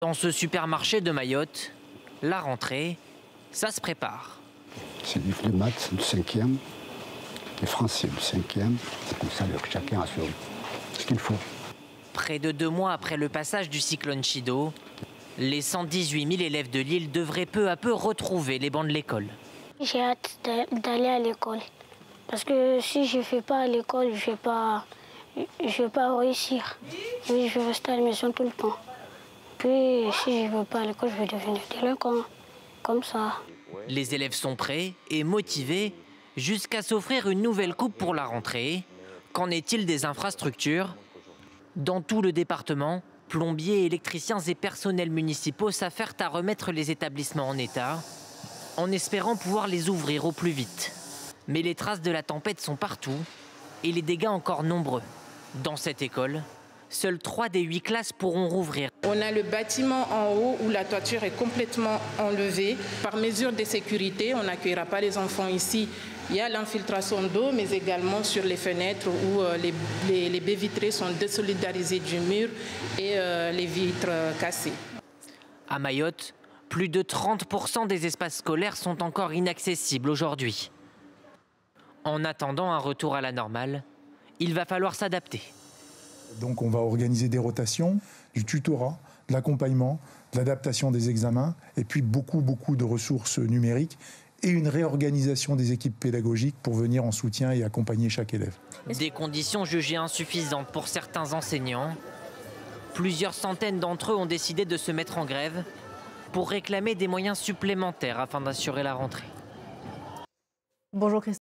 Dans ce supermarché de Mayotte, la rentrée, ça se prépare. C'est les maths, le 5e, les français, le 5e. C'est comme ça que chacun a ce qu'il faut. Près de 2 mois après le passage du cyclone Chido, les 118 000 élèves de l'île devraient peu à peu retrouver les bancs de l'école. J'ai hâte d'aller à l'école. Parce que si je ne fais pas à l'école, je ne vais pas réussir. Oui, je vais rester à la maison tout le temps. Puis si je ne vais pas à l'école, je vais devenir délinquant. Comme ça. Les élèves sont prêts et motivés jusqu'à s'offrir une nouvelle coupe pour la rentrée. Qu'en est-il des infrastructures? Dans tout le département, plombiers, électriciens et personnels municipaux s'affairent à remettre les établissements en état, en espérant pouvoir les ouvrir au plus vite. Mais les traces de la tempête sont partout et les dégâts encore nombreux. Dans cette école, seules 3 des 8 classes pourront rouvrir. On a le bâtiment en haut où la toiture est complètement enlevée. Par mesure de sécurité, on n'accueillera pas les enfants ici. Il y a l'infiltration d'eau, mais également sur les fenêtres où les baies vitrées sont désolidarisées du mur et les vitres cassées. À Mayotte, plus de 30% des espaces scolaires sont encore inaccessibles aujourd'hui. En attendant un retour à la normale, il va falloir s'adapter. Donc on va organiser des rotations, du tutorat, de l'accompagnement, de l'adaptation des examens et puis beaucoup de ressources numériques et une réorganisation des équipes pédagogiques pour venir en soutien et accompagner chaque élève. Des conditions jugées insuffisantes pour certains enseignants. Plusieurs centaines d'entre eux ont décidé de se mettre en grève pour réclamer des moyens supplémentaires afin d'assurer la rentrée. Bonjour Christophe.